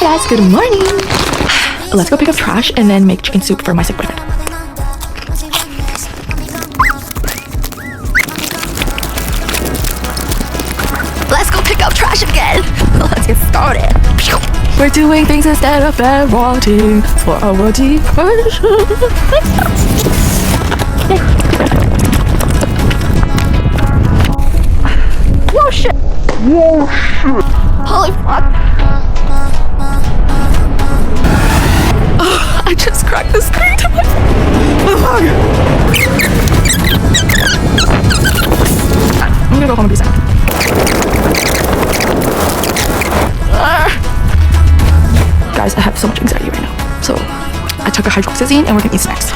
Hey guys, good morning. Let's go pick up trash and then make chicken soup for my sick boyfriend. Let's go pick up trash again. Let's get started. We're doing things instead of bed rotting for our depression. Whoa shit. Whoa shit. Holy fuck. I just cracked the screen to my I'm gonna go home and be sad. Guys, I have so much anxiety right now. So I took a hydroxyzine and we're gonna eat snacks.